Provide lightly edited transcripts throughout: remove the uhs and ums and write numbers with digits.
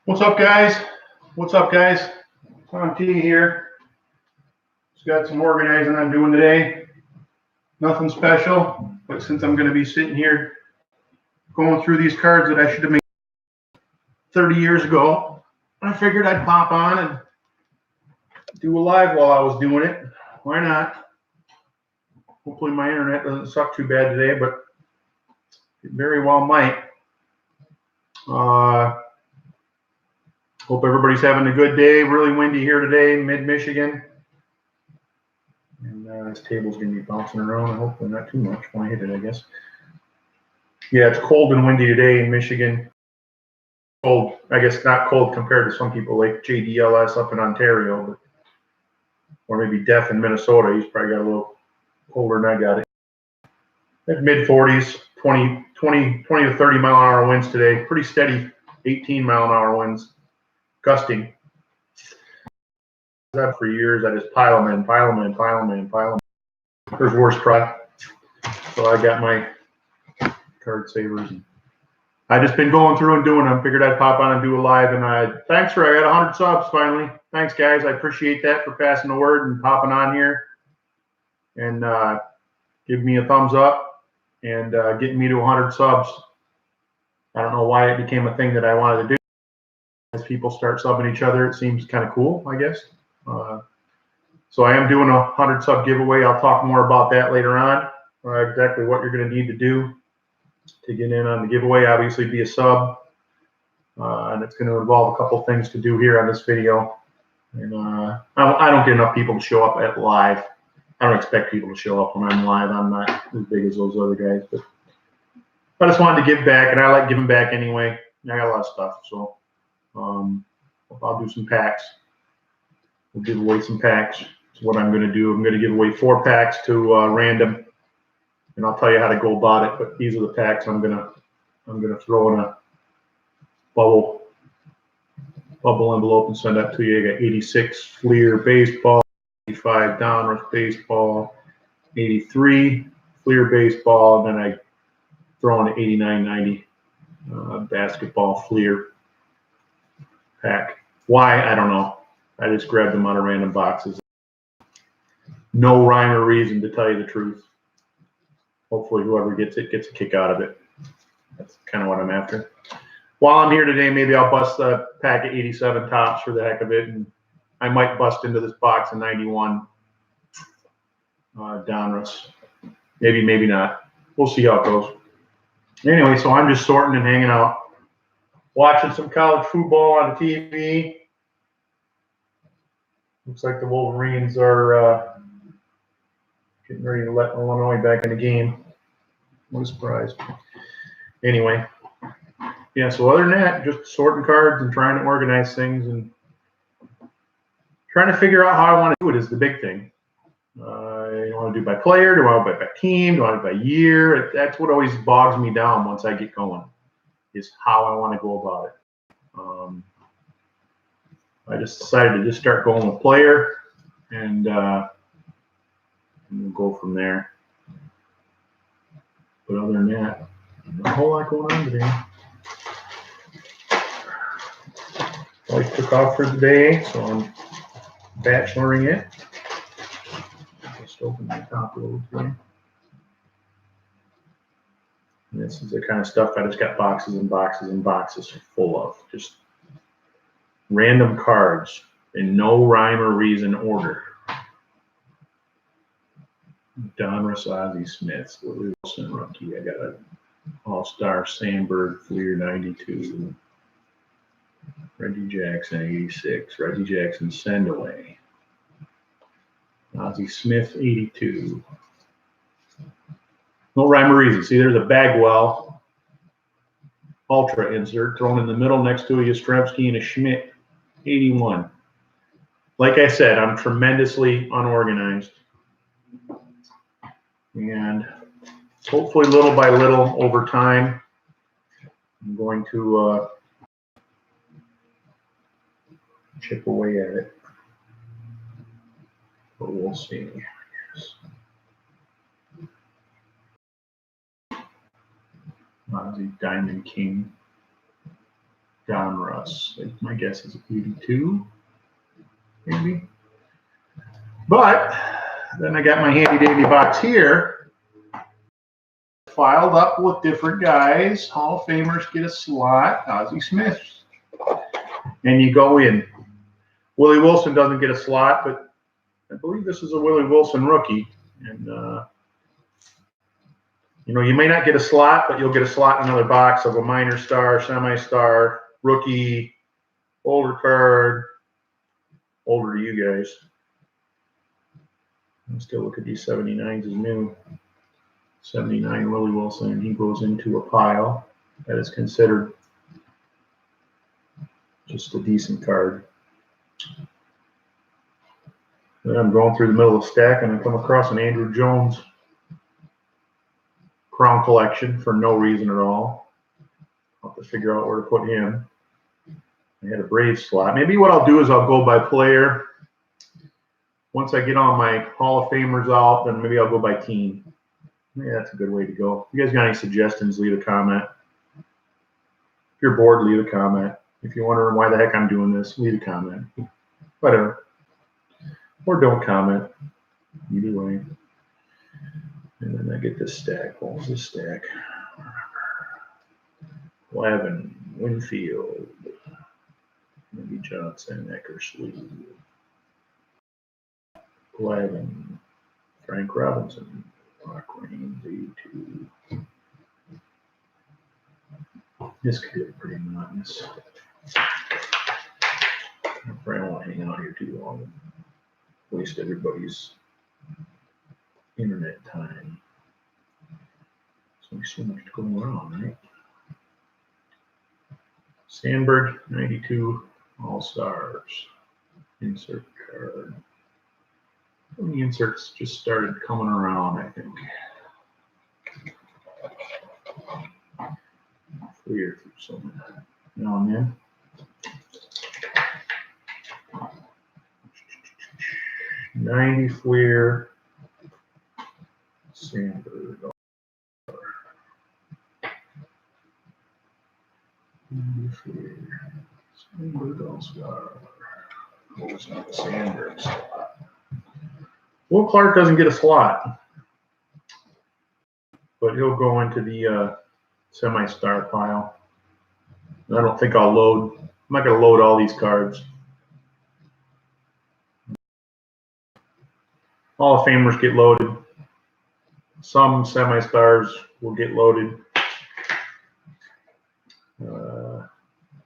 What's up, guys? What's up, guys? Tom T here. Just got some organizing I'm doing today. Nothing special, but since I'm going to be sitting here going through these cards that I should have made 30 years ago, I figured I'd pop on and do a live while I was doing it. Why not? Hopefully my internet doesn't suck too bad today, but it very well might. Hope everybody's having a good day. Really windy here today, mid-Michigan. And this table's going to be bouncing around. Hopefully not too much when I hit it, I guess. Yeah, it's cold and windy today in Michigan. Cold, I guess not cold compared to some people like JDLS up in Ontario, but, or maybe Def in Minnesota. He's probably got a little colder than I got it. At mid-40s, 20 to 30 mile an hour winds today. Pretty steady 18 mile an hour winds. Gusting. That for years, I just pile them in. There's worse product. So I got my card savers. And I just been going through and doing them. Figured I'd pop on and do a live. And I got 100 subs finally. Thanks, guys. I appreciate that for passing the word and popping on here and giving me a thumbs up and getting me to 100 subs. I don't know why it became a thing that I wanted to do. As people start subbing each other, it seems kind of cool, I guess. So I am doing a 100 sub giveaway. I'll talk more about that later on. Exactly what you're going to need to do to get in on the giveaway. Obviously, be a sub, and it's going to involve a couple things to do here on this video. And I don't get enough people to show up at live. I don't expect people to show up when I'm live. I'm not as big as those other guys, but I just wanted to give back, and I like giving back anyway. I got a lot of stuff, so. I'll do some packs. We'll give away some packs. That's what I'm going to do. I'm going to give away 4 packs to random, and I'll tell you how to go about it. But these are the packs I'm going to throw in a bubble envelope and send that to you. I got 86 Fleer baseball, 85 Donruss baseball, 83 Fleer baseball, and then I throw in an 89-90 basketball Fleer pack. Why? I don't know. I just grabbed them out of random boxes. No rhyme or reason, to tell you the truth. Hopefully whoever gets it gets a kick out of it. That's kind of what I'm after. While I'm here today, maybe I'll bust a pack of 87 tops for the heck of it, and I might bust into this box of 91 Donruss. Maybe not. We'll see how it goes. Anyway, so I'm just sorting and hanging out. Watching some college football on the TV. Looks like the Wolverines are getting ready to let Illinois back in the game. What a surprise. Anyway, yeah, so other than that, just sorting cards and trying to organize things and trying to figure out how I want to do it is the big thing. Do I want to do by player? Do I want to do by team? Do I want to do by year? That's what always bogs me down once I get going, is how I want to go about it. I just decided to just start going with player, and we'll go from there. But other than that, not a whole lot going on today. Wife took off for the day, so I'm bacheloring it. Just open my top a little bit. And this is the kind of stuff I just got boxes and boxes and boxes full of. Just random cards in no rhyme or reason order. Donruss, Ozzie Smith, Wilson rookie. I got an All-Star Sandberg Fleer 92. Reggie Jackson 86. Reggie Jackson Sendaway. Ozzie Smith 82. No rhyme or reason. See, there's a Bagwell Ultra insert thrown in the middle next to a Yastrzemski and a Schmidt 81. Like I said, I'm tremendously unorganized. And hopefully little by little over time, I'm going to chip away at it. But we'll see. Ozzie Diamond King. Don Russ. My guess is 82, maybe. But then I got my handy dandy box here, filed up with different guys. Hall of Famers get a slot. Ozzie Smith, and you go in. Willie Wilson doesn't get a slot, but I believe this is a Willie Wilson rookie, and you know, you may not get a slot, but you'll get a slot in another box of a minor star, semi-star, rookie, older card, older to you guys. I still look at these 79s as new. 79 Willie Wilson, and he goes into a pile that is considered just a decent card. Then I'm going through the middle of the stack, and I come across an Andrew Jones Crown Collection for no reason at all. I'll have to figure out where to put him. I had a Braves slot. Maybe what I'll do is I'll go by player. Once I get all my Hall of Famers out, then maybe I'll go by team. Yeah, that's a good way to go. If you guys got any suggestions, leave a comment. If you're bored, leave a comment. If you're wondering why the heck I'm doing this, leave a comment. Whatever. Or don't comment. Either way. And then I get this stack. What was this stack? 11. Winfield. Maybe Johnson. Eckersley. 11. Frank Robinson. Rock Rains. 82. This could get pretty monotonous. I'm afraid I don't want to hang out here too long. Waste everybody's internet time. There's only so much to go around, right? Sandberg, 92, All-Stars. Insert card. The inserts just started coming around, I think. Clear through some now and then. $90 Fleer, Sandberg, Sandberg All-Star. What's not the Sandberg slot? Will Clark doesn't get a slot, but he'll go into the semi-star pile. I don't think I'll load. I'm not going to load all these cards. Hall of Famers get loaded. Some semi-stars will get loaded.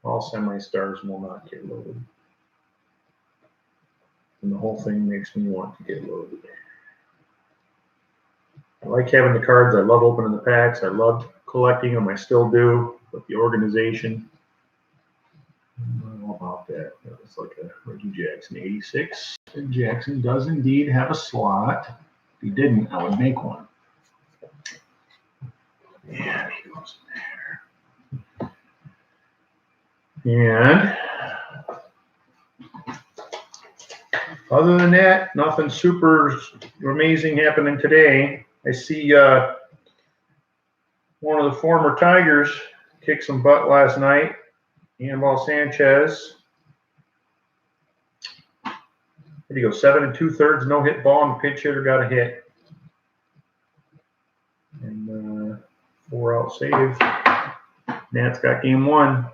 All semi-stars will not get loaded. And the whole thing makes me want to get loaded. I like having the cards. I love opening the packs. I loved collecting them. I still do. But the organization, I don't know about that. That was like a Reggie Jackson 86. And Jackson does indeed have a slot. If he didn't, I would make one. Yeah, he goes in there. And other than that, nothing super amazing happening today. I see one of the former Tigers kick some butt last night. Anibal Sanchez. There you go, 7 2/3, no hit ball, and the pitch hitter got a hit. And 4-out save. Nats got game 1.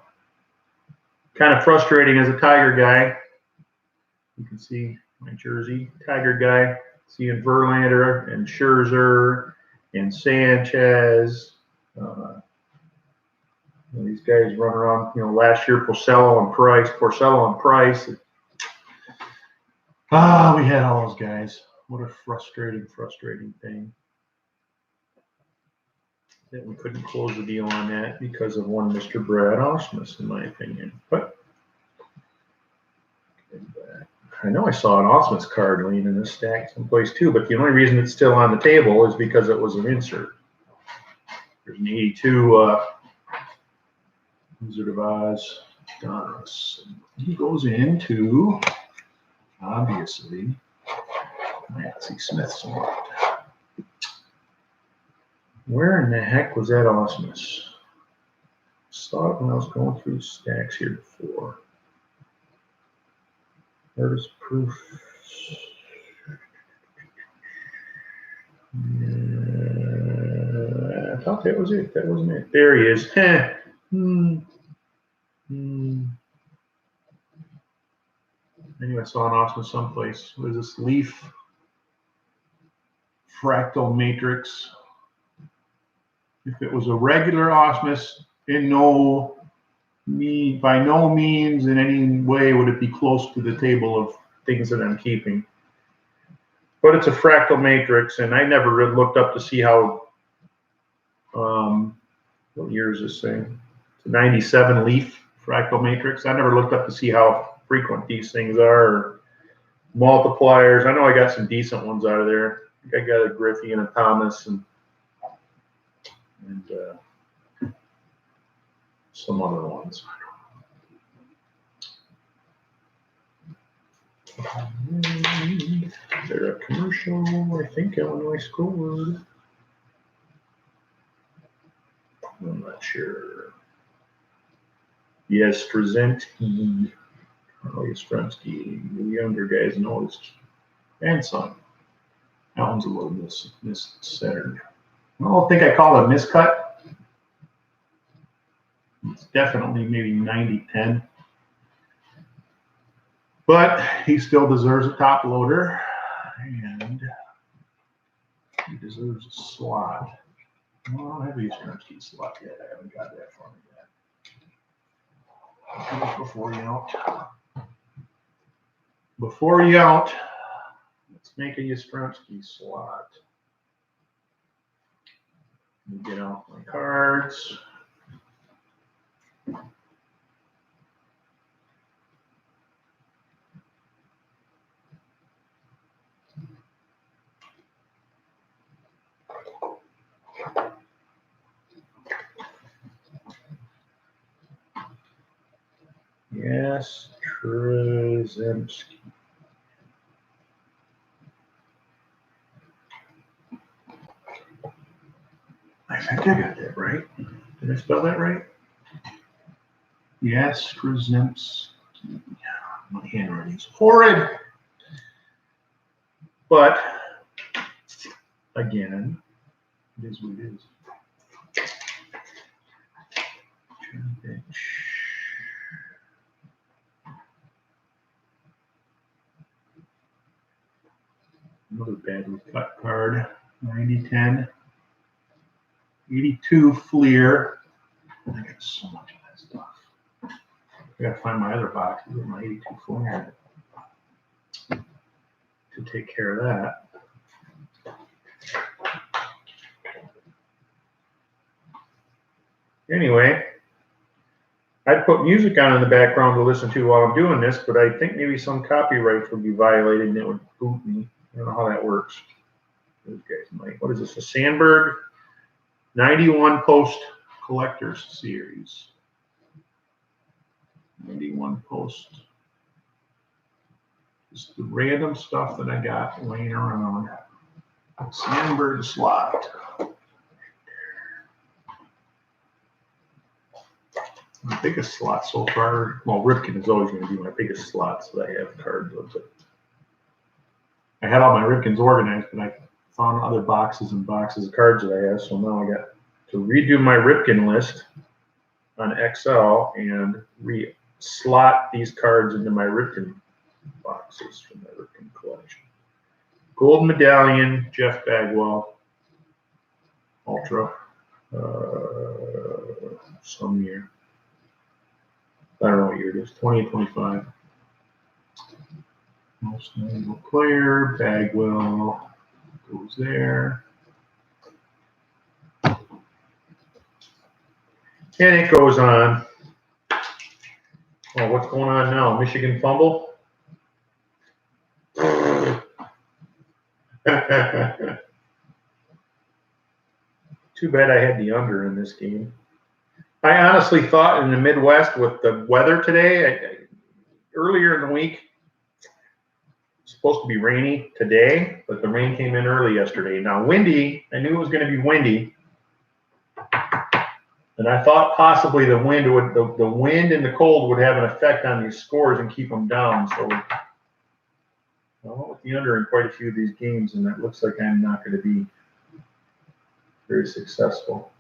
Kind of frustrating as a Tiger guy. You can see my jersey, Tiger guy. Seeing Verlander and Scherzer and Sanchez. These guys run around, last year Porcello and Price. We had all those guys. What a frustrating thing. That we couldn't close the deal on that because of one Mr. Brad Ausmus, in my opinion. But I know I saw an Ausmus card laying in this stack someplace too, but the only reason it's still on the table is because it was an insert. There's an 82 Wizard of Oz Donruss. He goes into, obviously, Ozzie Smith slot. Where in the heck was that Ausmus? Saw it when I was going through stacks here before. Artist proof. I thought that was it. That wasn't it. There he is. I knew I saw an Osmo someplace. What is this? Leaf fractal matrix. If it was a regular Osmos, by no means in any way would it be close to the table of things that I'm keeping. But it's a fractal matrix, and I never really looked up to see how, what year is this thing? It's a 97 leaf fractal matrix. I never looked up to see how frequent these things are, or multipliers. I know I got some decent ones out of there. I think I got a Griffey and a Thomas and some other ones. They're a commercial, I think Illinois scored. I'm not sure. Yes, Straczynski. Oh, Yastrzemski. The younger guys know his grandson. That one's a little miscentered. I don't think I call it a miscut. It's definitely maybe 90-10. But he still deserves a top loader, and he deserves a slot. Well, I don't have a Yastrzemski slot yet. I haven't got that for him yet. Before you out, let's make a Yastrzemski slot. Let me get out my cards. Yes, Straczynski. I think I got that right. Did I spell that right? Yes, Straczynski. My handwriting's horrid. But, again, it is what it is. Another badly cut card. 90-10. 82 Fleer. I got so much of that stuff. I gotta find my other box with my 82 Fleer to take care of that. Anyway, I'd put music on in the background to listen to while I'm doing this, but I think maybe some copyrights would be violated and it would boot me. I don't know how that works. Those guys might. What is this? A Sandberg 91 Post Collectors Series. 91 Post. Just the random stuff that I got laying around. Sandberg slot. My biggest slot so far, well, Ripken is always going to be my biggest slot, so I have cards of it. I had all my Ripkens organized, but I found other boxes and boxes of cards that I have, so now I got to redo my Ripken list on Excel and re-slot these cards into my Ripken boxes from my Ripken collection. Gold Medallion, Jeff Bagwell, Ultra, some year. I don't know what year it is, 2025. Most notable player, Bagwell, goes there. And it goes on. Oh, what's going on now? Michigan fumble? Too bad I had the under in this game. I honestly thought in the Midwest with the weather today, earlier in the week, it's supposed to be rainy today, but the rain came in early yesterday. Now windy, I knew it was going to be windy. And I thought possibly the wind and the cold would have an effect on these scores and keep them down. So I went with the under in quite a few of these games, and it looks like I'm not going to be very successful.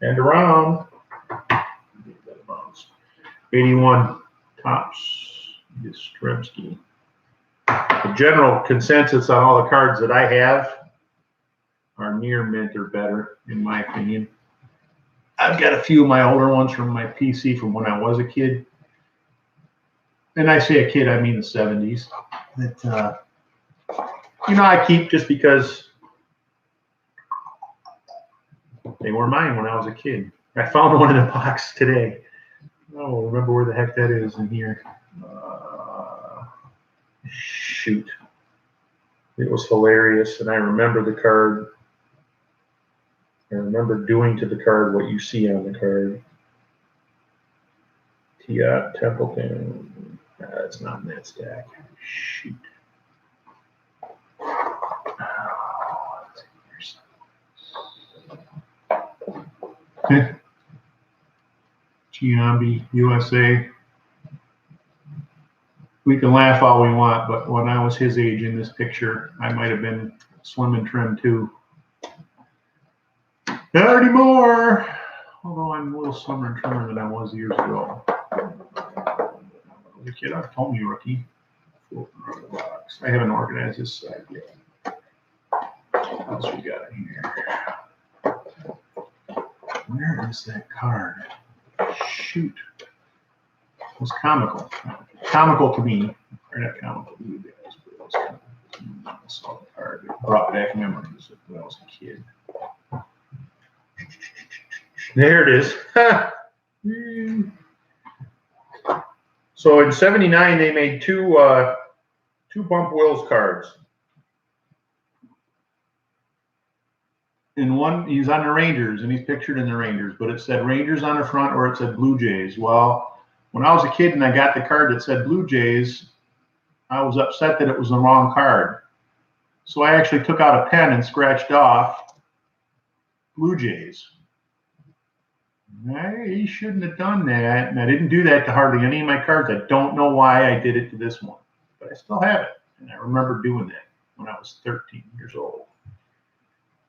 And around 81 tops. Yastrzemski. The general consensus on all the cards that I have are near mint or better, in my opinion. I've got a few of my older ones from my PC from when I was a kid. And I say a kid, I mean the 70s. That, I keep just because they were mine when I was a kid. I found one in a box today. Oh, remember where the heck that is in here. Shoot. It was hilarious, and I remember the card. I remember doing to the card what you see on the card. T.I. Templeton. It's not in that stack. Shoot. Giambi, USA. We can laugh all we want, but when I was his age in this picture, I might have been slim and trim too. Not anymore. Although I'm a little slimmer and trimmer than I was years ago. The kid, I've told you, rookie. Box. I haven't organized this side yet. What else we got in here? Where is that card? Shoot. It was comical. Comical to me. Or not comical to you guys, but it was comical to me. I saw the card. It brought back memories of when I was a kid. There it is. So in '79, they made two Bump Wills cards. In one, he's on the Rangers, and he's pictured in the Rangers, but it said Rangers on the front or it said Blue Jays. Well, when I was a kid and I got the card that said Blue Jays, I was upset that it was the wrong card. So I actually took out a pen and scratched off Blue Jays. He shouldn't have done that, and I didn't do that to hardly any of my cards. I don't know why I did it to this one, but I still have it, and I remember doing that when I was 13 years old.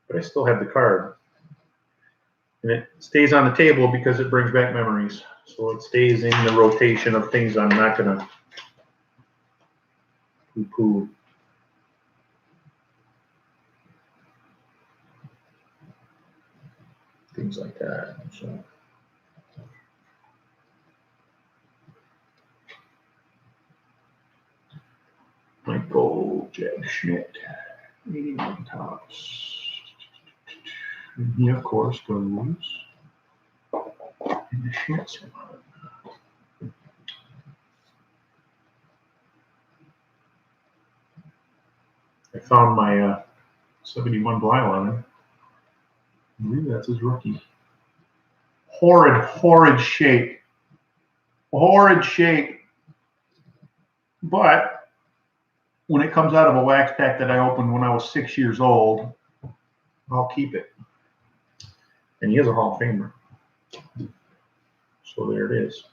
But I still have the card, and it stays on the table because it brings back memories. So it stays in the rotation of things I'm not going to poo-poo. Things like that. So. Michael Jack Schmidt, 81 tops. And he, of course, goes in the Schmidt's one. I found my 71 Blyline. I believe that's his rookie. Horrid shape. Horrid shape. But when it comes out of a wax pack that I opened when I was 6 years old, I'll keep it. And he is a Hall of Famer. So there it is.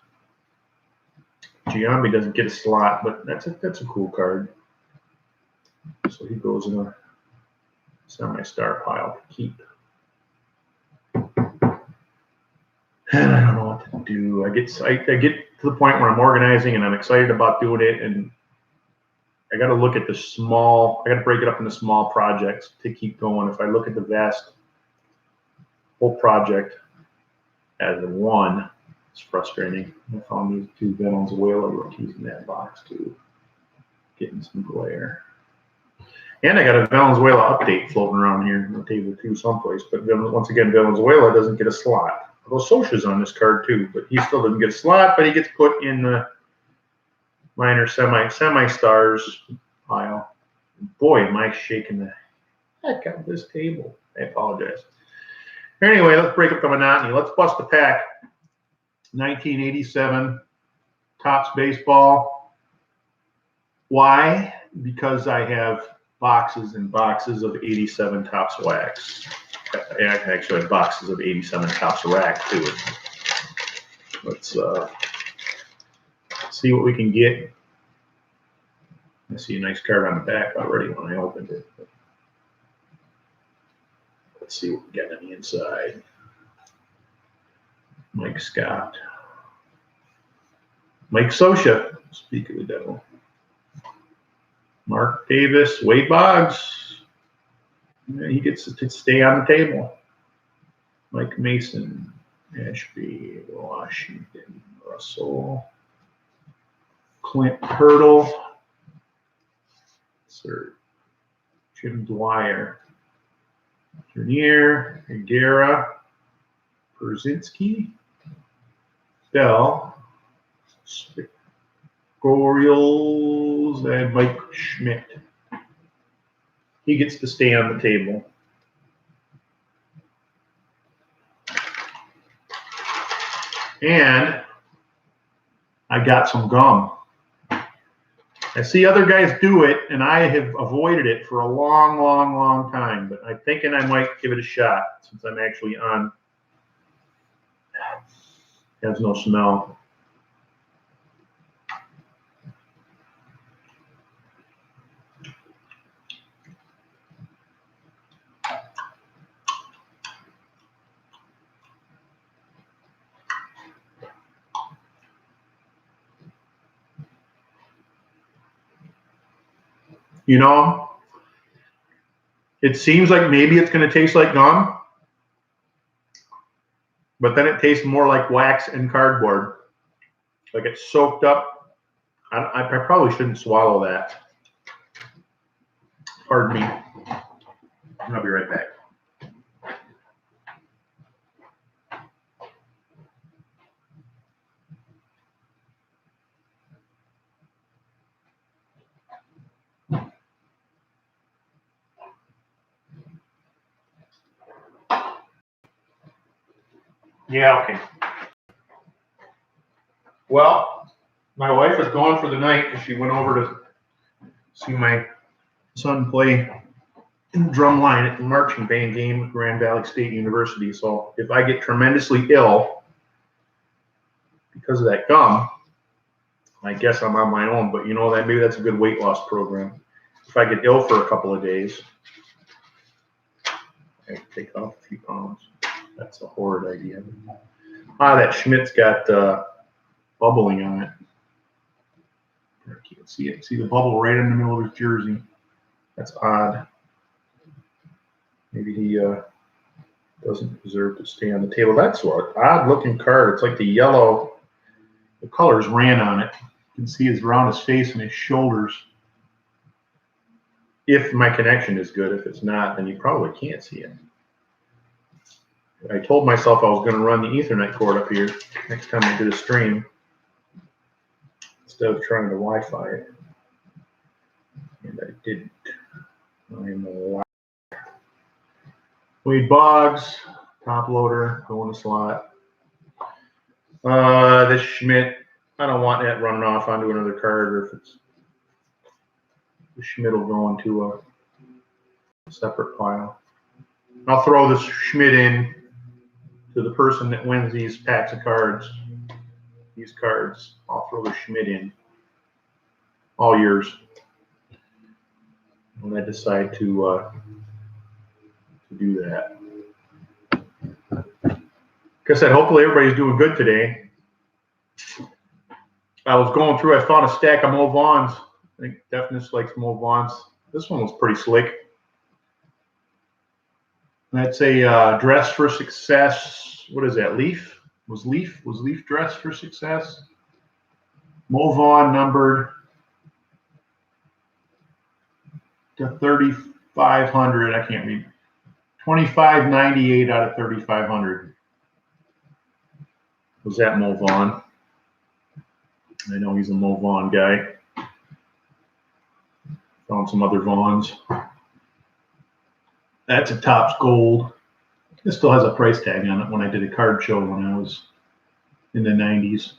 Giambi doesn't get a slot, but that's a cool card. So he goes in a semi-star pile to keep. And I don't know what to do. I get to the point where I'm organizing and I'm excited about doing it, and I got to look at the small. I got to break it up into small projects to keep going. If I look at the vast whole project as one, it's frustrating. I found these two Venezuela rookies in that box too, getting some glare. And I got a Venezuela update floating around here on the table too, someplace. But once again, Venezuela doesn't get a slot. Although Socha's on this card too, but he still doesn't get a slot. But he gets put in the minor semi-stars pile. Boy, am I shaking the heck out of this table. I apologize. Anyway, let's break up the monotony. Let's bust the pack. 1987 Topps baseball. Why? Because I have boxes and boxes of 87 Topps wax. I actually have boxes of 87 Topps rack too. Let's see what we can get. I see a nice card on the back already when I opened it. Let's see what we got on the inside. Mike Scott. Mike Sosha, speak of the devil. Mark Davis, Wade Boggs. Yeah, he gets to stay on the table. Mike Mason, Ashby, Washington, Russell, Clint Hurdle, Sir Jim Dwyer, Dernier, Higuera, Brzezinski, Bell, Orioles, and Mike Schmidt. He gets to stay on the table. And I got some gum. I see other guys do it, and I have avoided it for a long, long, long time. But I'm thinking I might give it a shot since I'm actually on. It has no smell. You know, it seems like maybe it's going to taste like gum, but then it tastes more like wax and cardboard. Like it's soaked up. I probably shouldn't swallow that. Pardon me. I'll be right back. Yeah, okay. Well, my wife is gone for the night because she went over to see my son play in drumline at the marching band game at Grand Valley State University. So if I get tremendously ill because of that gum, I guess I'm on my own. But you know that maybe that's a good weight loss program. If I get ill for a couple of days, I can take off a few pounds. That's a horrid idea. Ah, that Schmidt's got bubbling on it. I can't see it. See the bubble right in the middle of his jersey. That's odd. Maybe he doesn't deserve to stay on the table. That's what odd looking card. It's like the yellow. The colors ran on it. You can see it's around his face and his shoulders. If my connection is good. If it's not, then you probably can't see it. I told myself I was going to run the Ethernet cord up here next time I did a stream instead of trying to Wi-Fi it. And I didn't. I am a liar. Wade Boggs, top loader, going to slot. This Schmidt, I don't want that running off onto another card, or if it's the Schmidt will go into a separate pile. I'll throw this Schmidt in to the person that wins these packs of cards. These cards, I'll throw the Schmidt in. All yours. When I decide to do that. Like I said, hopefully everybody's doing good today. I was going through, I found a stack of Mo Vaughns. I think Deafness likes Mo Vaughns. This one was pretty slick. That's a Dress for Success. What is that? Leaf? Was Leaf Dress for Success? Mo Vaughn numbered to 3,500. I can't read. 2598 out of 3,500. Was that Mo Vaughn? I know he's a Mo Vaughn guy. Found some other Vaughns. That's a Topps Gold. This still has a price tag on it when I did a card show when I was in the 90s.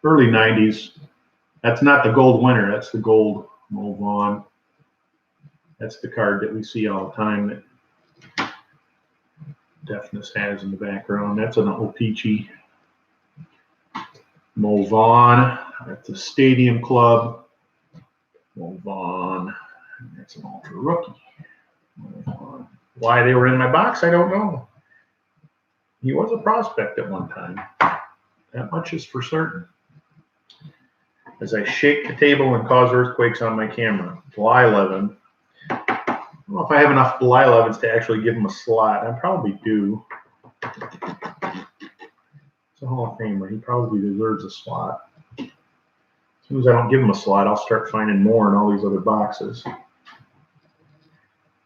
Early 90s. That's not the gold winner. That's the gold Mo Vaughn. That's the card that we see all the time. deafness has in the background. That's an O-Pee-Chee. Mo Vaughn at the Stadium Club. Mo Vaughn. That's an ultra rookie. Mo Vaughn. Why they were in my box, I don't know. He was a prospect at one time. That much is for certain. As I shake the table and cause earthquakes on my camera. July 11. I don't know if I have enough July 11s to actually give him a slot. I probably do. It's a Hall of Famer. He probably deserves a slot. As soon as I don't give him a slot, I'll start finding more in all these other boxes.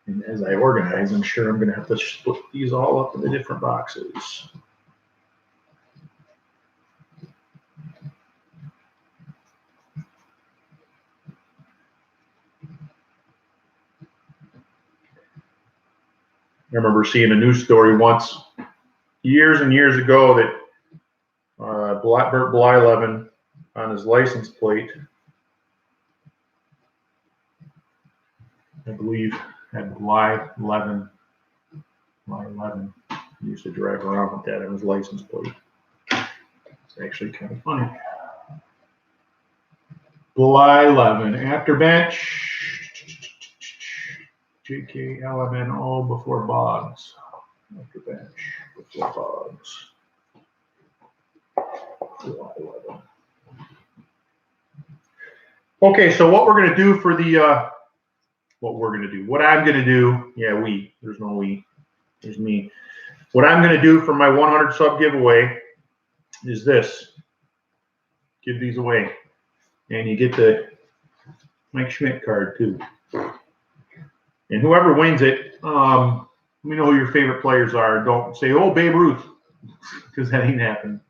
And as I organize, I'm sure I'm going to have to split these all up into different boxes. I remember seeing a news story once, years and years ago, that Bert Blyleven on his license plate, I believe, had Blyleven. He used to drive around with that on his license plate. It's actually kind of funny. Blyleven, after bench. JKLMNO before Boggs. After bench, before Boggs. Blyleven. Okay, so what we're going to do for the, what I'm going to do, there's no we, there's me. What I'm going to do for my 100 sub giveaway is this. Give these away. And you get the Mike Schmidt card too. And whoever wins it, let me know who your favorite players are. Don't say, oh, Babe Ruth, because that ain't happening.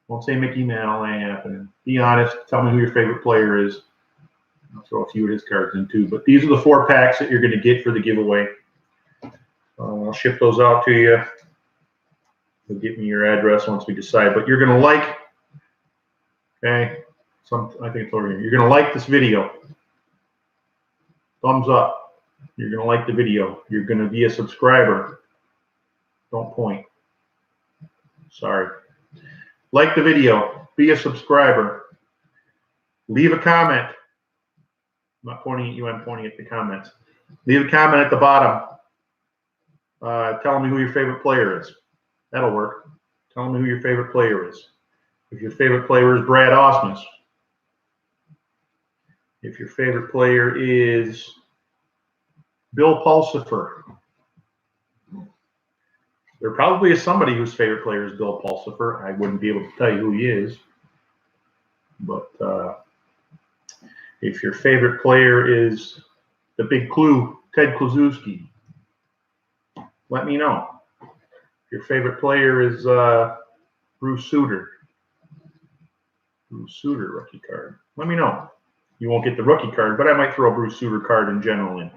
Don't say Mickey Mantle, that ain't happening. Be honest. Tell me who your favorite player is. I'll throw a few of his cards in too. But these are the 4 packs that you're going to get for the giveaway. I'll ship those out to you. You'll get me your address once we decide. But you're going to like, okay, I think it's over here. You're going to like this video. Thumbs up. You're going to like the video. You're going to be a subscriber. Don't point. Sorry. Like the video. Be a subscriber. Leave a comment. I'm not pointing at you. I'm pointing at the comments. Leave a comment at the bottom. Telling me who your favorite player is. That'll work. Tell me who your favorite player is. If your favorite player is Brad Ausmus. If your favorite player is Bill Pulsifer. There probably is somebody whose favorite player is Bill Pulsifer. I wouldn't be able to tell you who he is. But if your favorite player is the big clue, Ted Kluszewski, let me know. If your favorite player is Bruce Sutter. Bruce Sutter rookie card. Let me know. You won't get the rookie card, but I might throw a Bruce Sutter card in general in.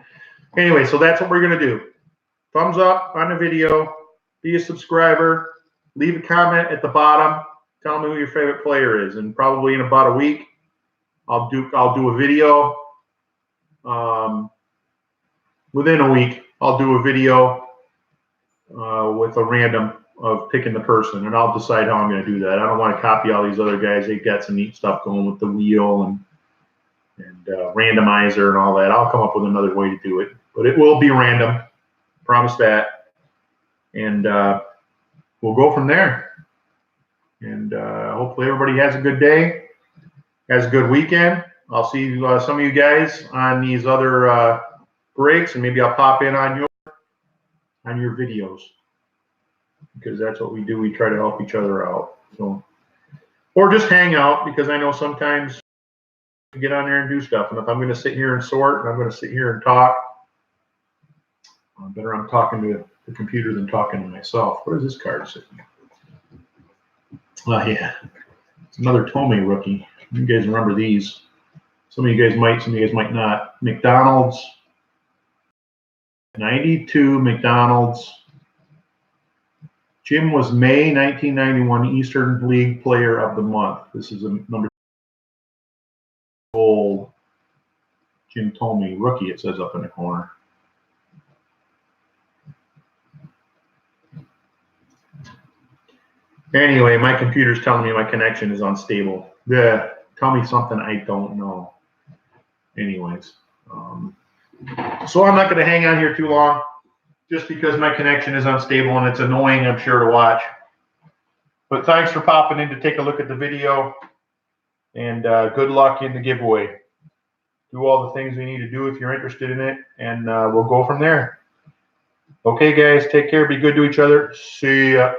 Anyway, so that's what we're going to do. Thumbs up on the video. Be a subscriber. Leave a comment at the bottom. Tell me who your favorite player is. And probably in about a week, I'll do a video. Within a week, I'll do a video with a random of picking the person, and I'll decide how I'm going to do that. I don't want to copy all these other guys. They've got some neat stuff going with the wheel and randomizer and all that. I'll come up with another way to do it, but it will be random. Promise that. And we'll go from there. And hopefully everybody has a good day, has a good weekend. I'll see some of you guys on these other breaks, and maybe I'll pop in on your videos, because that's what we do. We try to help each other out. So, or just hang out, because I know sometimes you get on there and do stuff. And if I'm going to sit here and sort, and I'm going to sit here and talk, better I'm talking to the computer than talking to myself. What is this card sitting? Oh yeah, it's another Tomei rookie. You guys remember these? Some of you guys might, some of you guys might not. McDonald's, 92 McDonald's. Jim was May 1991 Eastern League Player of the Month. This is a number gold. Jim Tomei rookie, it says up in the corner. Anyway, my computer's telling me my connection is unstable. Yeah, tell me something I don't know. Anyways, so I'm not going to hang on here too long, just because my connection is unstable and it's annoying, I'm sure, to watch. But thanks for popping in to take a look at the video, and good luck in the giveaway. Do all the things we need to do if you're interested in it, and we'll go from there. Okay, guys, take care. Be good to each other. See ya.